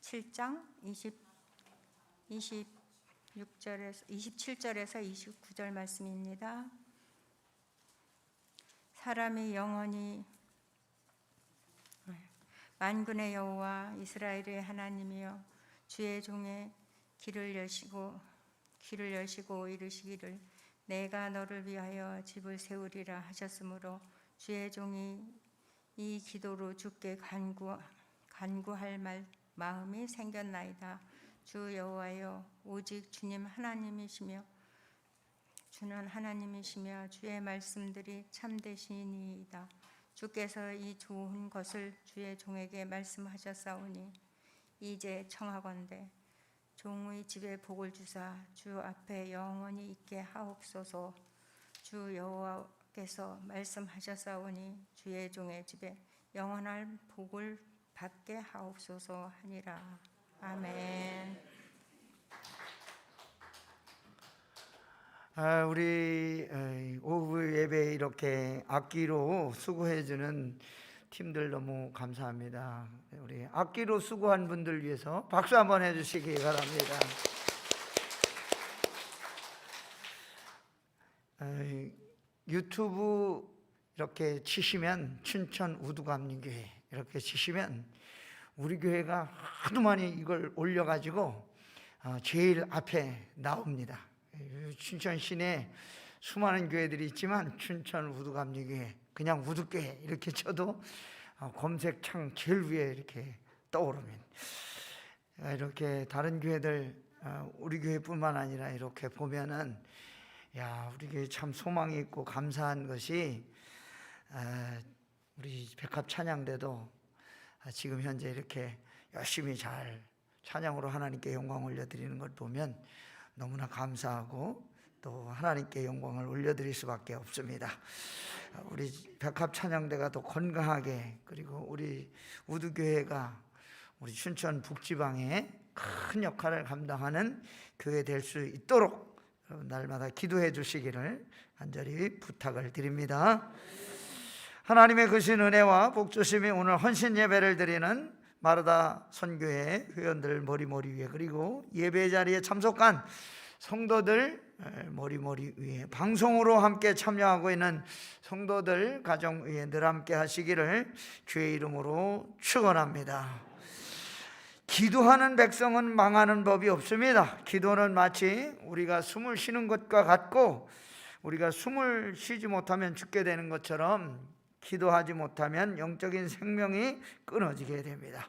7장 27절에서 29절 말씀입니다. 사람이 영원히 만군의 여호와 이스라엘의 하나님이여 주의 종의 귀를 여시고 이르시기를 내가 너를 위하여 집을 세우리라 하셨으므로 주의 종이 이 기도로 주께 간구할 마음이 생겼나이다. 주 여호와여 오직 주는 하나님이시며 주의 말씀들이 참되시니이다. 주께서 이 좋은 것을 주의 종에게 말씀하셨사오니 이제 청하건대 종의 집에 복을 주사 주 앞에 영원히 있게 하옵소서. 주 여호와께서 말씀하셨사오니 주의 종의 집에 영원한 복을 받게 하옵소서 하니라. 아멘. 우리 오후 예배 이렇게 악기로 수고해주는 팀들 너무 감사합니다. 우리 악기로 수고한 분들 위해서 박수 한번 해주시기 바랍니다. 유튜브 이렇게 치시면 춘천 우두감리교회 이렇게 치시면 우리 교회가 하도 많이 이걸 올려가지고 제일 앞에 나옵니다. 춘천 시내에 수많은 교회들이 있지만 춘천 우두감리교회 그냥 우두교회 이렇게 쳐도 검색창 제일 위에 이렇게 떠오릅니다. 이렇게 다른 교회들 우리 교회뿐만 아니라 이렇게 보면은 야 우리 교회 참 소망이 있고 감사한 것이 우리 백합 찬양대도 지금 현재 이렇게 열심히 잘 찬양으로 하나님께 영광 올려드리는 걸 보면 너무나 감사하고 또 하나님께 영광을 올려드릴 수밖에 없습니다. 우리 백합 찬양대가 더 건강하게 그리고 우리 우두교회가 우리 춘천 북지방에 큰 역할을 감당하는 교회 될 수 있도록 날마다 기도해 주시기를 간절히 부탁을 드립니다. 하나님의 크신 은혜와 복주심이 오늘 헌신 예배를 드리는 마르다 선교회 회원들 머리 위에 그리고 예배 자리에 참석한 성도들 머리 위에 방송으로 함께 참여하고 있는 성도들 가정 위에 늘 함께 하시기를 주의 이름으로 축원합니다. 기도하는 백성은 망하는 법이 없습니다. 기도는 마치 우리가 숨을 쉬는 것과 같고 우리가 숨을 쉬지 못하면 죽게 되는 것처럼 기도하지 못하면 영적인 생명이 끊어지게 됩니다.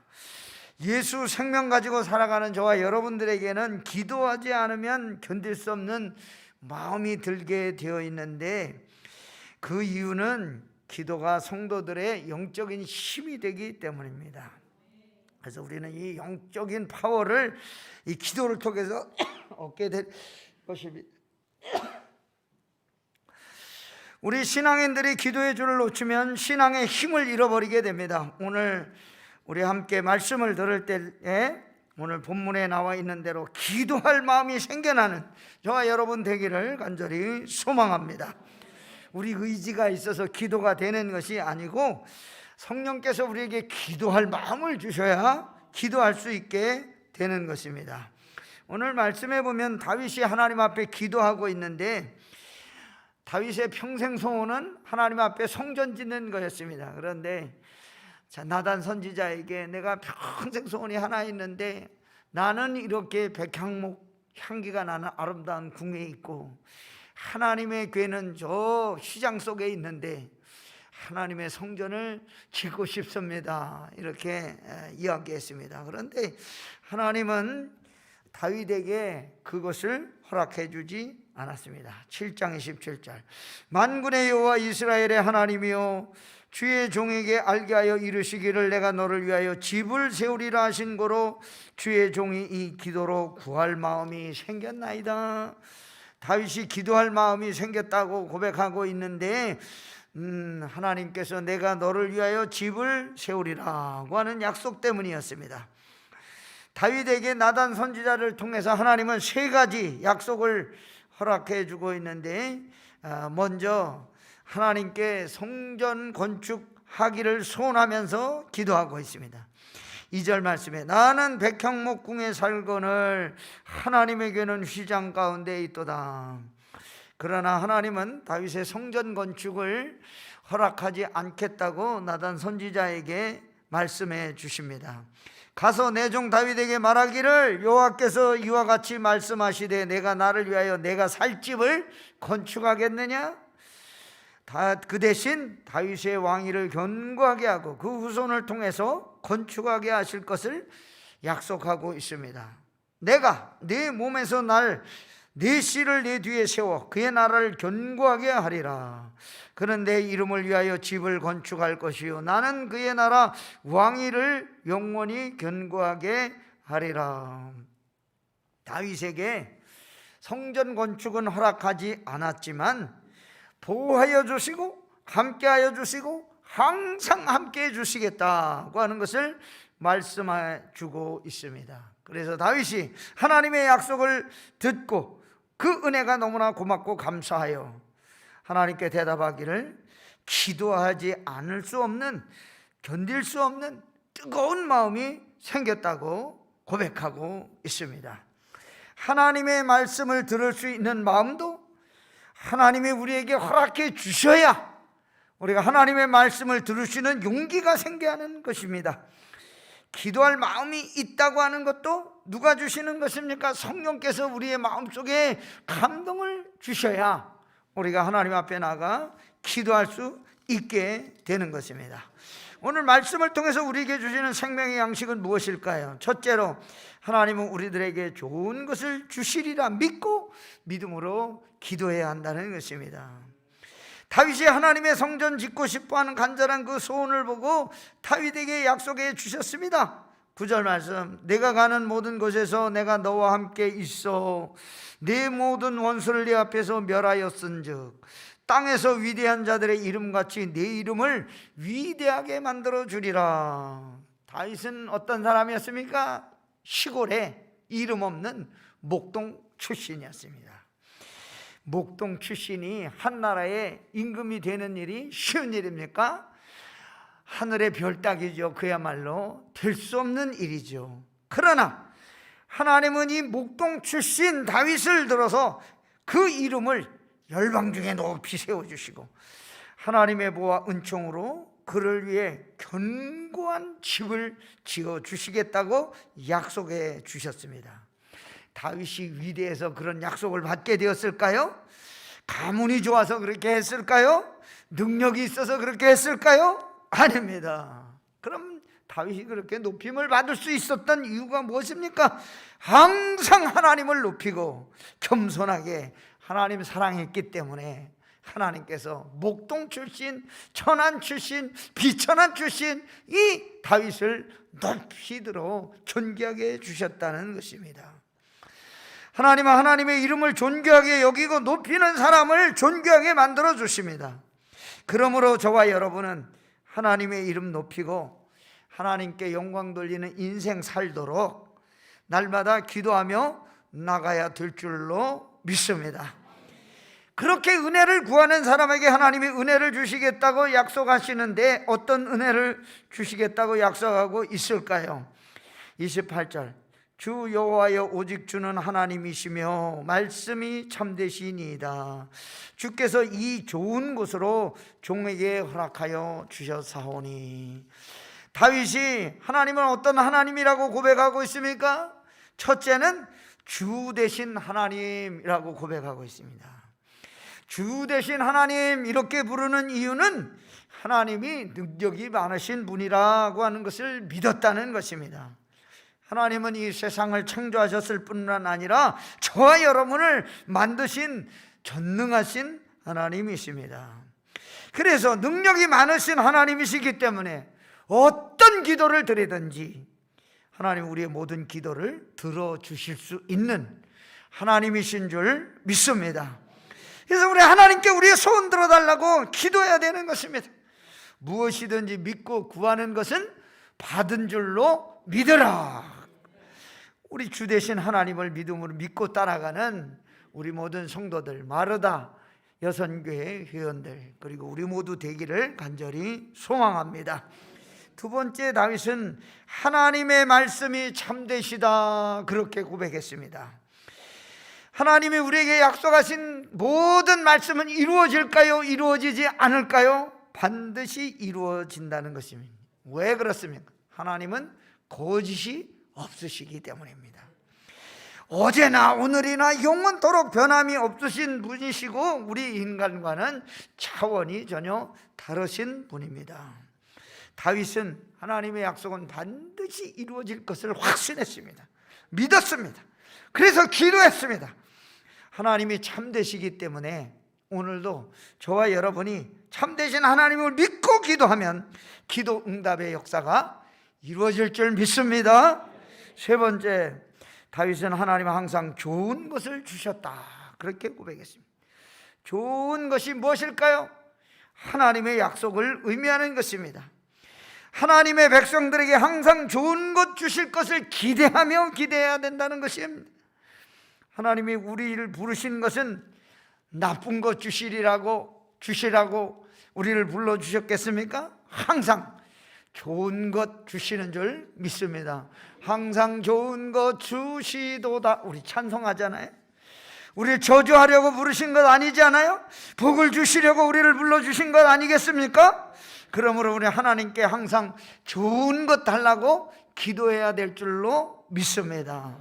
예수 생명 가지고 살아가는 저와 여러분들에게는 기도하지 않으면 견딜 수 없는 마음이 들게 되어 있는데 그 이유는 기도가 성도들의 영적인 힘이 되기 때문입니다. 그래서 우리는 이 영적인 파워를 이 기도를 통해서 얻게 될 것입니다. 우리 신앙인들이 기도의 줄을 놓치면 신앙의 힘을 잃어버리게 됩니다. 오늘 우리 함께 말씀을 들을 때에 오늘 본문에 나와 있는 대로 기도할 마음이 생겨나는 저와 여러분 되기를 간절히 소망합니다. 우리 의지가 있어서 기도가 되는 것이 아니고 성령께서 우리에게 기도할 마음을 주셔야 기도할 수 있게 되는 것입니다. 오늘 말씀에 보면 다윗이 하나님 앞에 기도하고 있는데 다윗의 평생 소원은 하나님 앞에 성전 짓는 거였습니다. 그런데 나단 선지자에게 내가 평생 소원이 하나 있는데 나는 이렇게 백향목 향기가 나는 아름다운 궁에 있고 하나님의 궤는 저 시장 속에 있는데 하나님의 성전을 짓고 싶습니다. 이렇게 이야기했습니다. 그런데 하나님은 다윗에게 그것을 허락해 주지 않았습니다. 7장 27절 만군의 여호와 이스라엘의 하나님이여 주의 종에게 알게 하여 이르시기를 내가 너를 위하여 집을 세우리라 하신 고로 주의 종이 이 기도로 구할 마음이 생겼나이다. 다윗이 기도할 마음이 생겼다고 고백하고 있는데 하나님께서 내가 너를 위하여 집을 세우리라고 하는 약속 때문이었습니다. 다윗에게 나단 선지자를 통해서 하나님은 세 가지 약속을 허락해 주고 있는데 먼저 하나님께 성전 건축하기를 소원하면서 기도하고 있습니다. 2절 말씀에 나는 백향목궁에 살거늘 하나님에게는 휘장 가운데 있도다. 그러나 하나님은 다윗의 성전 건축을 허락하지 않겠다고 나단 선지자에게 말씀해 주십니다. 가서 내 종 다윗에게 말하기를 여호와께서 이와 같이 말씀하시되 내가 나를 위하여 내가 살 집을 건축하겠느냐? 그 대신 다윗의 왕위를 견고하게 하고 그 후손을 통해서 건축하게 하실 것을 약속하고 있습니다. 내가 네 몸에서 내 씨를 내 뒤에 세워 그의 나라를 견고하게 하리라. 그는 내 이름을 위하여 집을 건축할 것이요 나는 그의 나라 왕위를 영원히 견고하게 하리라. 다윗에게 성전 건축은 허락하지 않았지만 보호하여 주시고 함께하여 주시고 항상 함께해 주시겠다고 하는 것을 말씀해 주고 있습니다. 그래서 다윗이 하나님의 약속을 듣고 그 은혜가 너무나 고맙고 감사하여 하나님께 대답하기를 기도하지 않을 수 없는, 견딜 수 없는 뜨거운 마음이 생겼다고 고백하고 있습니다. 하나님의 말씀을 들을 수 있는 마음도 하나님이 우리에게 허락해 주셔야 우리가 하나님의 말씀을 들을 수 있는 용기가 생겨야 하는 것입니다. 기도할 마음이 있다고 하는 것도 누가 주시는 것입니까? 성령께서 우리의 마음속에 감동을 주셔야 우리가 하나님 앞에 나가 기도할 수 있게 되는 것입니다. 오늘 말씀을 통해서 우리에게 주시는 생명의 양식은 무엇일까요? 첫째로 하나님은 우리들에게 좋은 것을 주시리라 믿고 믿음으로 기도해야 한다는 것입니다. 다윗이 하나님의 성전 짓고 싶어하는 간절한 그 소원을 보고 다윗에게 약속해 주셨습니다. 9절 말씀, 내가 가는 모든 곳에서 내가 너와 함께 있어 내 모든 원수를 네 앞에서 멸하였은즉 땅에서 위대한 자들의 이름같이 내 이름을 위대하게 만들어 주리라. 다윗은 어떤 사람이었습니까? 시골에 이름 없는 목동 출신이었습니다. 목동 출신이 한 나라의 임금이 되는 일이 쉬운 일입니까? 하늘의 별 따기죠. 그야말로 될 수 없는 일이죠. 그러나 하나님은 이 목동 출신 다윗을 들어서 그 이름을 열방 중에 높이 세워주시고 하나님의 보화 은총으로 그를 위해 견고한 집을 지어주시겠다고 약속해 주셨습니다. 다윗이 위대해서 그런 약속을 받게 되었을까요? 가문이 좋아서 그렇게 했을까요? 능력이 있어서 그렇게 했을까요? 아닙니다. 그럼 다윗이 그렇게 높임을 받을 수 있었던 이유가 무엇입니까? 항상 하나님을 높이고 겸손하게 하나님 사랑했기 때문에 하나님께서 목동 출신, 천한 출신, 비천한 출신 이 다윗을 높이 들어 존귀하게 주셨다는 것입니다. 하나님은 하나님의 이름을 존귀하게 여기고 높이는 사람을 존귀하게 만들어 주십니다. 그러므로 저와 여러분은 하나님의 이름 높이고 하나님께 영광 돌리는 인생 살도록 날마다 기도하며 나가야 될 줄로 믿습니다. 그렇게 은혜를 구하는 사람에게 하나님이 은혜를 주시겠다고 약속하시는데 어떤 은혜를 주시겠다고 약속하고 있을까요? 28절, 주 여호와여 오직 주는 하나님이시며 말씀이 참되시니이다. 주께서 이 좋은 곳으로 종에게 허락하여 주셨사오니. 다윗이 하나님은 어떤 하나님이라고 고백하고 있습니까? 첫째는 주 되신 하나님이라고 고백하고 있습니다. 주 되신 하나님 이렇게 부르는 이유는 하나님이 능력이 많으신 분이라고 하는 것을 믿었다는 것입니다. 하나님은 이 세상을 창조하셨을 뿐만 아니라 저와 여러분을 만드신 전능하신 하나님이십니다. 그래서 능력이 많으신 하나님이시기 때문에 어떤 기도를 드리든지 하나님 우리의 모든 기도를 들어주실 수 있는 하나님이신 줄 믿습니다. 그래서 우리 하나님께 우리의 소원 들어달라고 기도해야 되는 것입니다. 무엇이든지 믿고 구하는 것은 받은 줄로 믿으라. 우리 주 되신 하나님을 믿음으로 믿고 따라가는 우리 모든 성도들, 마르다 여선교회 회원들, 그리고 우리 모두 되기를 간절히 소망합니다. 두 번째, 다윗은 하나님의 말씀이 참되시다 그렇게 고백했습니다. 하나님이 우리에게 약속하신 모든 말씀은 이루어질까요? 이루어지지 않을까요? 반드시 이루어진다는 것입니다. 왜 그렇습니까? 하나님은 거짓이 없으시기 때문입니다. 어제나 오늘이나 영원토록 변함이 없으신 분이시고 우리 인간과는 차원이 전혀 다르신 분입니다. 다윗은 하나님의 약속은 반드시 이루어질 것을 확신했습니다. 믿었습니다. 그래서 기도했습니다. 하나님이 참되시기 때문에 오늘도 저와 여러분이 참되신 하나님을 믿고 기도하면 기도 응답의 역사가 이루어질 줄 믿습니다. 세 번째, 다윗은 하나님은 항상 좋은 것을 주셨다 그렇게 고백했습니다. 좋은 것이 무엇일까요? 하나님의 약속을 의미하는 것입니다. 하나님의 백성들에게 항상 좋은 것 주실 것을 기대하며 기대해야 된다는 것입니다. 하나님이 우리를 부르신 것은 나쁜 것 주시라고 우리를 불러주셨겠습니까? 항상 좋은 것 주시는 줄 믿습니다. 항상 좋은 것 주시도다 우리 찬송하잖아요. 우리를 저주하려고 부르신 것 아니잖아요. 복을 주시려고 우리를 불러주신 것 아니겠습니까? 그러므로 우리 하나님께 항상 좋은 것 달라고 기도해야 될 줄로 믿습니다.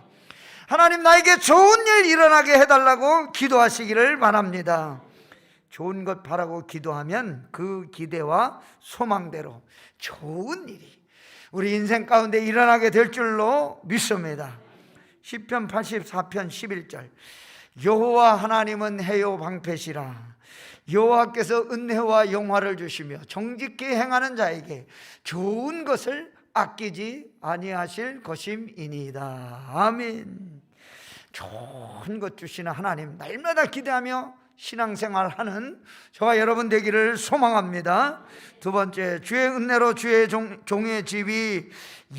하나님 나에게 좋은 일 일어나게 해달라고 기도하시기를 바랍니다. 좋은 것 바라고 기도하면 그 기대와 소망대로 좋은 일이 우리 인생 가운데 일어나게 될 줄로 믿습니다. 시편 84편 11절 여호와 하나님은 해요 방패시라. 여호와께서 은혜와 영화를 주시며 정직히 행하는 자에게 좋은 것을 아끼지 아니하실 것임이니이다. 아멘. 좋은 것 주시는 하나님 날마다 기대하며 신앙생활하는 저와 여러분 되기를 소망합니다. 두 번째, 주의 은혜로 주의 종의 집이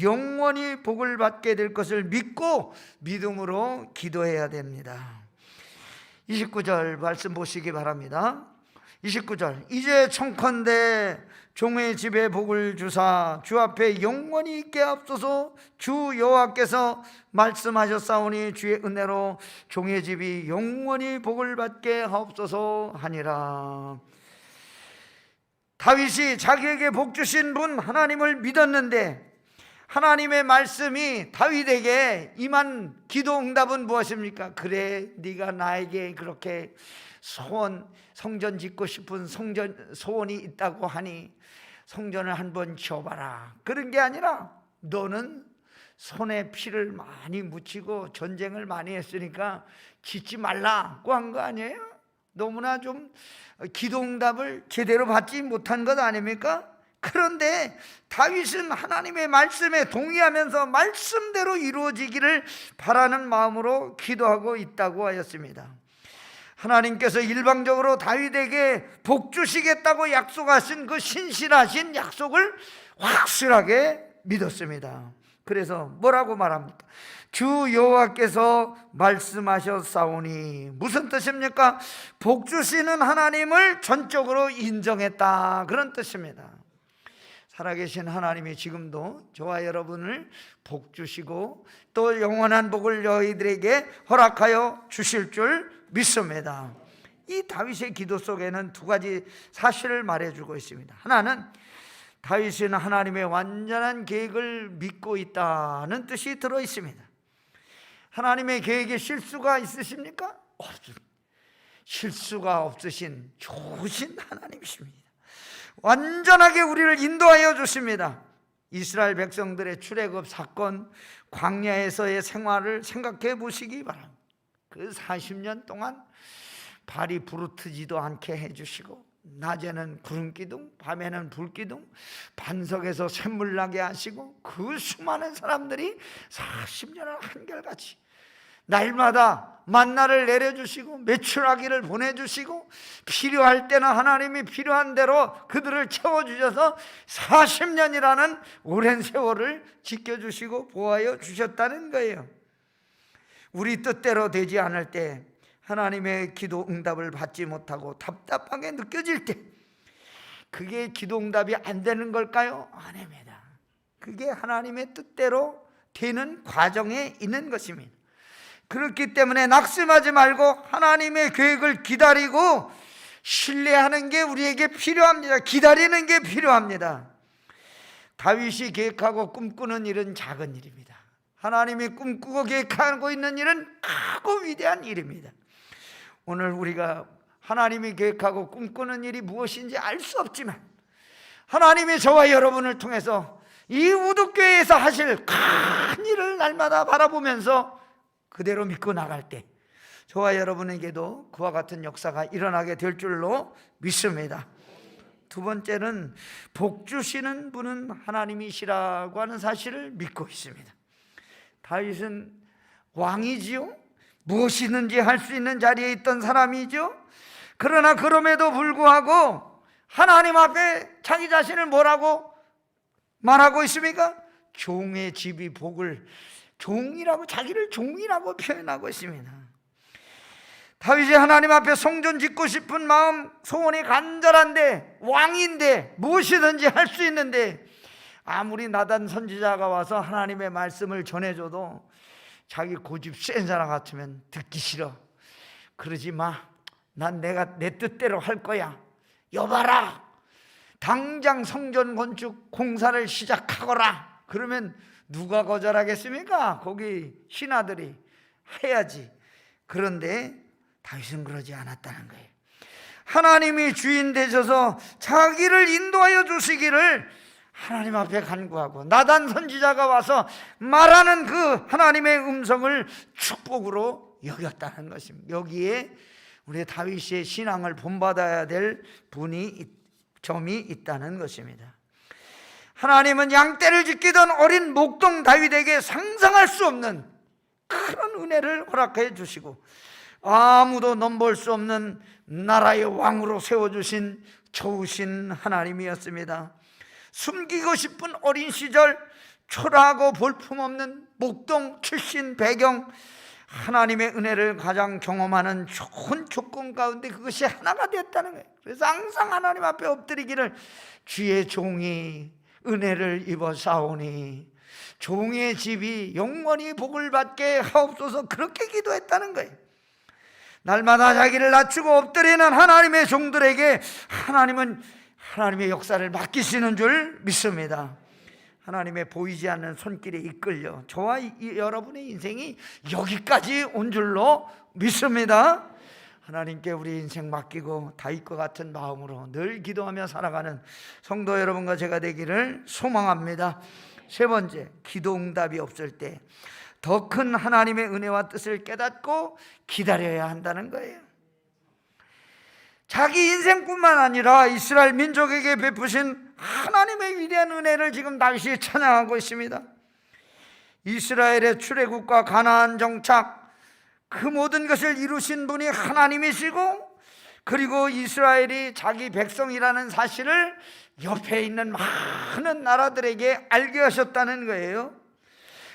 영원히 복을 받게 될 것을 믿고 믿음으로 기도해야 됩니다. 29절 말씀 보시기 바랍니다. 29절 이제 청컨대 종의 집에 복을 주사 주 앞에 영원히 있게 하옵소서. 주 여호와께서 말씀하셨사오니 주의 은혜로 종의 집이 영원히 복을 받게 하옵소서 하니라. 다윗이 자기에게 복 주신 분 하나님을 믿었는데 하나님의 말씀이 다윗에게 임한 기도 응답은 무엇입니까? 그래 네가 나에게 그렇게 성전 짓고 싶은 소원이 있다고 하니 성전을 한번 지어봐라. 그런 게 아니라 너는 손에 피를 많이 묻히고 전쟁을 많이 했으니까 짓지 말라고 한 거 아니에요? 너무나 좀 기도 응답을 제대로 받지 못한 것 아닙니까? 그런데 다윗은 하나님의 말씀에 동의하면서 말씀대로 이루어지기를 바라는 마음으로 기도하고 있다고 하였습니다. 하나님께서 일방적으로 다윗에게 복 주시겠다고 약속하신 그 신실하신 약속을 확실하게 믿었습니다. 그래서 뭐라고 말합니까? 주 여호와께서 말씀하셨사오니 무슨 뜻입니까? 복 주시는 하나님을 전적으로 인정했다 그런 뜻입니다. 살아계신 하나님이 지금도 저와 여러분을 복 주시고 또 영원한 복을 너희들에게 허락하여 주실 줄 믿습니다. 이 다윗의 기도 속에는 두 가지 사실을 말해주고 있습니다. 하나는 다윗은 하나님의 완전한 계획을 믿고 있다는 뜻이 들어 있습니다. 하나님의 계획에 실수가 있으십니까? 없습니다. 실수가 없으신 좋으신 하나님이십니다. 완전하게 우리를 인도하여 주십니다. 이스라엘 백성들의 출애굽 사건, 광야에서의 생활을 생각해 보시기 바랍니다. 그 40년 동안 발이 부르트지도 않게 해주시고 낮에는 구름기둥, 밤에는 불기둥, 반석에서 샘물 나게 하시고 그 수많은 사람들이 40년을 한결같이 날마다 만나를 내려주시고 메추라기를 보내주시고 필요할 때는 하나님이 필요한 대로 그들을 채워주셔서 40년이라는 오랜 세월을 지켜주시고 보호하여 주셨다는 거예요. 우리 뜻대로 되지 않을 때 하나님의 기도 응답을 받지 못하고 답답하게 느껴질 때 그게 기도 응답이 안 되는 걸까요? 아닙니다. 그게 하나님의 뜻대로 되는 과정에 있는 것입니다. 그렇기 때문에 낙심하지 말고 하나님의 계획을 기다리고 신뢰하는 게 우리에게 필요합니다. 기다리는 게 필요합니다. 다윗이 계획하고 꿈꾸는 일은 작은 일입니다. 하나님이 꿈꾸고 계획하고 있는 일은 크고 위대한 일입니다. 오늘 우리가 하나님이 계획하고 꿈꾸는 일이 무엇인지 알 수 없지만 하나님이 저와 여러분을 통해서 이 우두교회에서 하실 큰 일을 날마다 바라보면서 그대로 믿고 나갈 때 저와 여러분에게도 그와 같은 역사가 일어나게 될 줄로 믿습니다. 두 번째는 복 주시는 분은 하나님이시라고 하는 사실을 믿고 있습니다. 다윗은 왕이지요. 무엇이든지 할 수 있는 자리에 있던 사람이죠. 그러나 그럼에도 불구하고 하나님 앞에 자기 자신을 뭐라고 말하고 있습니까? 종의 집이 복을, 종이라고, 자기를 종이라고 표현하고 있습니다. 다윗이 하나님 앞에 성전 짓고 싶은 마음, 소원이 간절한데, 왕인데 무엇이든지 할 수 있는데 아무리 나단 선지자가 와서 하나님의 말씀을 전해줘도 자기 고집 센 사람 같으면 듣기 싫어. 그러지 마. 난 내가 내 뜻대로 할 거야. 여봐라, 당장 성전 건축 공사를 시작하거라. 그러면 누가 거절하겠습니까? 거기 신하들이 해야지. 그런데 다윗은 그러지 않았다는 거예요. 하나님이 주인 되셔서 자기를 인도하여 주시기를 하나님 앞에 간구하고 나단 선지자가 와서 말하는 그 하나님의 음성을 축복으로 여겼다는 것입니다. 여기에 우리 다윗의 신앙을 본받아야 될 점이 있다는 것입니다. 하나님은 양떼를 지키던 어린 목동 다윗에게 상상할 수 없는 큰 은혜를 허락해 주시고 아무도 넘볼 수 없는 나라의 왕으로 세워주신 좋으신 하나님이었습니다. 숨기고 싶은 어린 시절, 초라하고 볼품없는 목동 출신 배경, 하나님의 은혜를 가장 경험하는 좋은 조건 가운데 그것이 하나가 되었다는 거예요. 그래서 항상 하나님 앞에 엎드리기를 주의 종이 은혜를 입어 싸우니 종의 집이 영원히 복을 받게 하옵소서, 그렇게 기도했다는 거예요. 날마다 자기를 낮추고 엎드리는 하나님의 종들에게 하나님은 하나님의 역사를 맡기시는 줄 믿습니다. 하나님의 보이지 않는 손길에 이끌려 저와 여러분의 인생이 여기까지 온 줄로 믿습니다. 하나님께 우리 인생 맡기고 다윗과 같은 마음으로 늘 기도하며 살아가는 성도 여러분과 제가 되기를 소망합니다. 세 번째, 기도 응답이 없을 때 더 큰 하나님의 은혜와 뜻을 깨닫고 기다려야 한다는 거예요. 자기 인생뿐만 아니라 이스라엘 민족에게 베푸신 하나님의 위대한 은혜를 지금 다윗이 찬양하고 있습니다. 이스라엘의 출애굽과 가나안 정착, 그 모든 것을 이루신 분이 하나님이시고, 그리고 이스라엘이 자기 백성이라는 사실을 옆에 있는 많은 나라들에게 알게 하셨다는 거예요.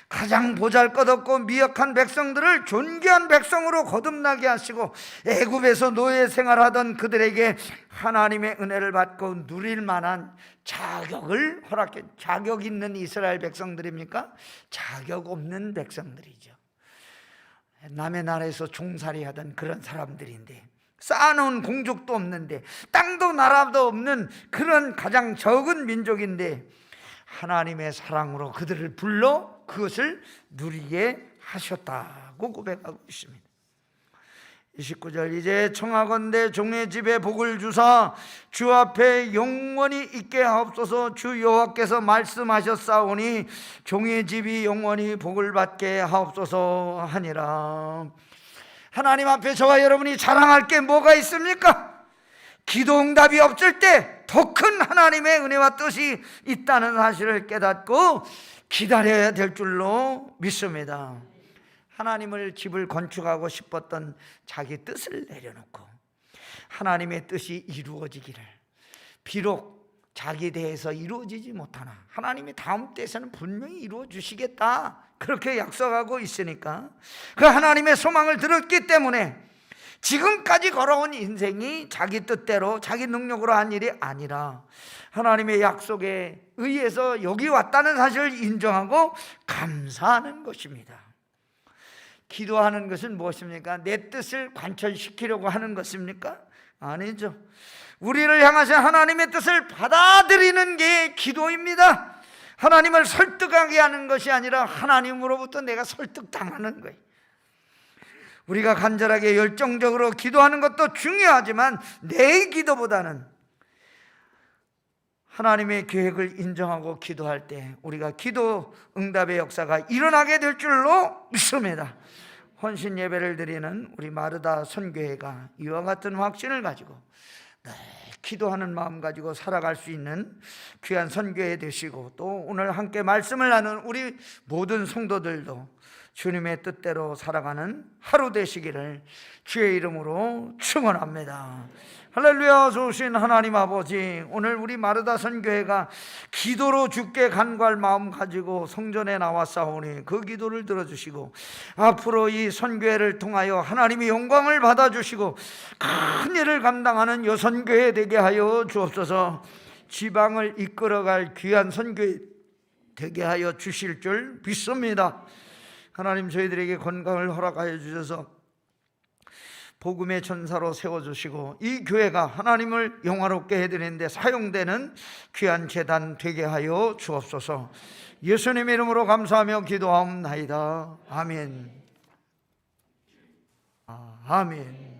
가장 보잘것없고 미약한 백성들을 존귀한 백성으로 거듭나게 하시고 애굽에서 노예 생활하던 그들에게 하나님의 은혜를 받고 누릴 만한 자격을 허락해. 자격 있는 이스라엘 백성들입니까? 자격 없는 백성들이죠. 남의 나라에서 종살이 하던 그런 사람들인데, 쌓아놓은 공족도 없는데, 땅도 나라도 없는 그런 가장 적은 민족인데 하나님의 사랑으로 그들을 불러 그것을 누리게 하셨다고 고백하고 있습니다. 29절, 이제 청하건대 종의 집에 복을 주사 주 앞에 영원히 있게 하옵소서. 주 여호와께서 말씀하셨사오니 종의 집이 영원히 복을 받게 하옵소서 하니라. 하나님 앞에 저와 여러분이 자랑할 게 뭐가 있습니까? 기도 응답이 없을 때 더 큰 하나님의 은혜와 뜻이 있다는 사실을 깨닫고 기다려야 될 줄로 믿습니다. 하나님을 집을 건축하고 싶었던 자기 뜻을 내려놓고 하나님의 뜻이 이루어지기를, 비록 자기 대해서 이루어지지 못하나 하나님이 다음 때에서는 분명히 이루어 주시겠다, 그렇게 약속하고 있으니까 그 하나님의 소망을 들었기 때문에 지금까지 걸어온 인생이 자기 뜻대로 자기 능력으로 한 일이 아니라 하나님의 약속에 의해서 여기 왔다는 사실을 인정하고 감사하는 것입니다. 기도하는 것은 무엇입니까? 내 뜻을 관철시키려고 하는 것입니까? 아니죠. 우리를 향하신 하나님의 뜻을 받아들이는 게 기도입니다. 하나님을 설득하게 하는 것이 아니라 하나님으로부터 내가 설득당하는 거예요. 우리가 간절하게 열정적으로 기도하는 것도 중요하지만 내 기도보다는 하나님의 계획을 인정하고 기도할 때 우리가 기도 응답의 역사가 일어나게 될 줄로 믿습니다. 헌신 예배를 드리는 우리 마르다 선교회가 이와 같은 확신을 가지고 기도하는 마음 가지고 살아갈 수 있는 귀한 선교회 되시고, 또 오늘 함께 말씀을 나눈 우리 모든 성도들도 주님의 뜻대로 살아가는 하루 되시기를 주의 이름으로 축원합니다. 할렐루야. 좋으신 하나님 아버지, 오늘 우리 마르다 선교회가 기도로 주께 간구할 마음 가지고 성전에 나왔사오니 그 기도를 들어주시고 앞으로 이 선교회를 통하여 하나님의 영광을 받아주시고 큰 일을 감당하는 여선교회 되게 하여 주옵소서. 지방을 이끌어갈 귀한 선교회 되게 하여 주실 줄 믿습니다. 하나님, 저희들에게 건강을 허락하여 주셔서 복음의 전사로 세워주시고 이 교회가 하나님을 영화롭게 해드리는 데 사용되는 귀한 제단 되게 하여 주옵소서. 예수님의 이름으로 감사하며 기도하옵나이다. 아멘. 아멘.